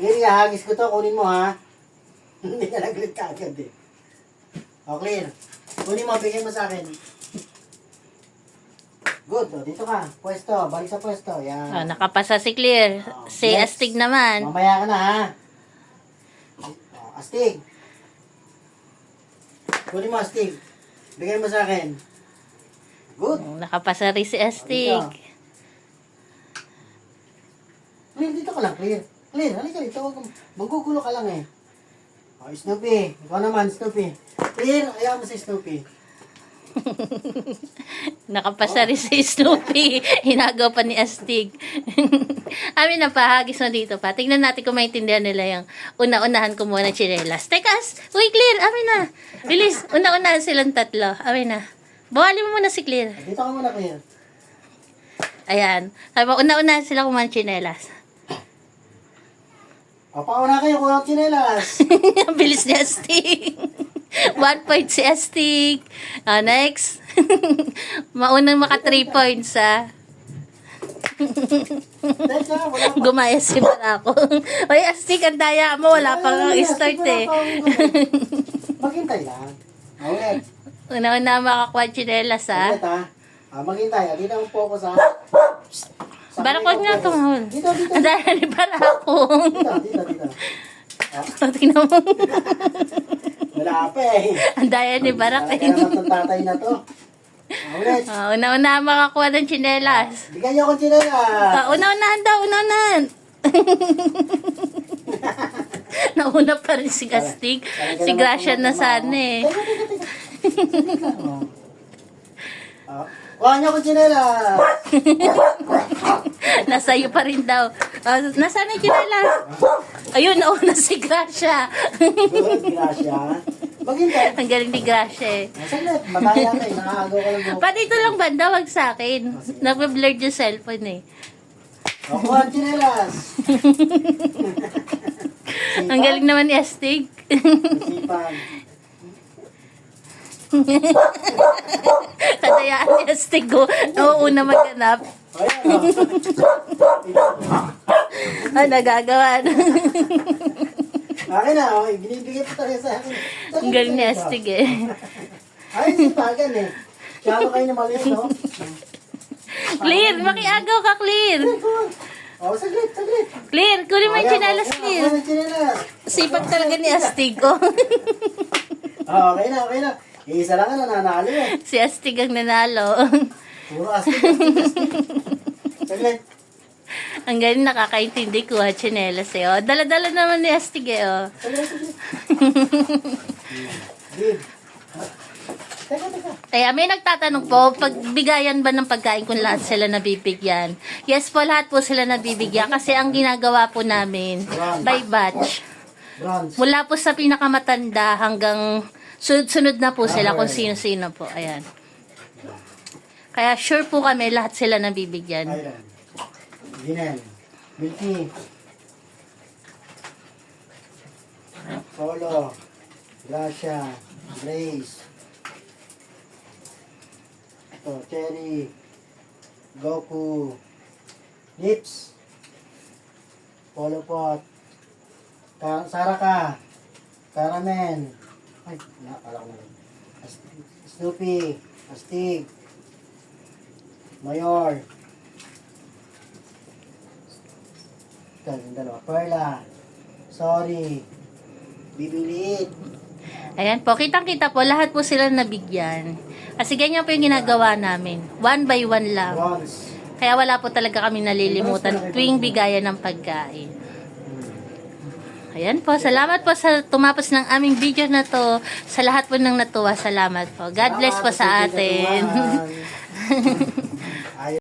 Clear, hagis ko to. Kunin mo ha. Hindi na nag-lit ka agad eh. O, clear. Kunin mo, bigay mo sa akin. Good. O, dito ka. Pwesto. Balik sa pwesto. Yan. Oh, nakapasa si Clear. Si Next. Astig naman. Mamaya ka na ha. O, Astig. Kunin mo, Astig. Bigay mo sa akin. Good. Nakapasa rin si Astig. Clear, dito ka lang. Clear. Clear, halika dito. Manggugulo ka lang eh. O, Snoopy. Ikaw naman, Snoopy. Clear, ayaw mo si Snoopy. Nakapasa rin si Snoopy. Hinagaw pa ni Astig. Amin na pahagis mo dito pa. Tingnan natin kung maintindihan nila yung una-unahan ko muna ng chinelas. Tekas! Uy, Clear! Amin na! Bilis! Una-unahan silang tatlo. Amin na. Bawalin mo muna si Clear. Dito ka muna, Clear. Ayan. Sabi mo, una-unahan sila kumuha ng chinelas. O, pauna kayo kung ang chinelas. Ang bilis ni Astig. 1 point si Astig. Next. Maunang maka 3 points, ha. Teka, wala pa. Gumaya si Barako. Oy, Astig, ang daya mo. Wala pang start, eh. Maghintay lang. Ulit. Una-una makakuha ng chinelas, ha. Ulit ha. Maghintay. Dito ang focus ha. Barako nga tumahol. Dito, dito. Ang daya ni Barako. Dito. Tingnan mo. Wala pa eh. Ang daya ni Barak, Talaga eh. naman itong tatay na to. Ulit. Una-una makakuha ng chinelas. Bigyan niyo akong chinelas. Una-unahan daw, una-unahan. Nauna pa rin si Astig. Si Gracia na sana, eh. Teka. Kuha niyo akong chinelas. Nasa'yo pa rin daw. Nasaan na yung chinelas? Ayun, nauna si Gracia. Good, Gracia. Maghintay. Ang galing ni Gracia, eh. Saglit, mataya ka eh. Nakakagaw ka lang. Pa dito lang banda, wag sa akin. Nag-blur yung cellphone, eh. O, kuha ang chinelas. Ang galing naman ni Astig. Sipag. Tadayaan ni Astig ko. Nauuna maghanap. Ayan o. Nagagawa na. Akin na, okay. Binibigay pa tayo sa akin. Ang galing ni Astig, eh. Ay, sipagan eh. Siyalo kayo na maliit, no? Clear! Makiagaw ka, Clear! O, saglit. Clear! Kunin mo yung chinelas, Ayan, Clear. kuha ng chinelas. Sipag talaga ni Astig ko. Okay na. Isa lang na nanalo eh. Si Astig ang nanalo. Puro astig. Saglit. Ang galing nakakaintindi ko, chinelas, eh. Oh. Dala-dala naman ni Astig, eh. Oh. Saglit. Give. Teka. Kaya may nagtatanong po, pagbigayan ba ng pagkain kung lahat sila nabibigyan? Yes po, lahat po sila nabibigyan kasi ang ginagawa po namin by batch. Bronze. Mula po sa pinakamatanda hanggang sunod-sunod na po sila kung sino-sino po. Ayan. Kaya sure po kami lahat sila nabibigyan. Ayan. Ginel. Milky. Solo. Gracia. Grace. Ito, Cherry. Goku. Lips. Polo Pot. Saraka. Karamen. Ay, nakala ko na rin. Snoopy. Astig. Mayor. Ito, yung dalawa. Perla. Sorry. Bibiliit. Ayan po, kitang-kita po, lahat po sila nabigyan. Kasi ganyan po yung ginagawa namin. 1 by 1 lang. Bronze. Kaya wala po talaga kami nalilimutan tuwing bigayan ng pagkain. Ayan po, salamat po sa tumapos ng aming video na to. Sa lahat po ng natuwa, salamat po. God bless po sa atin.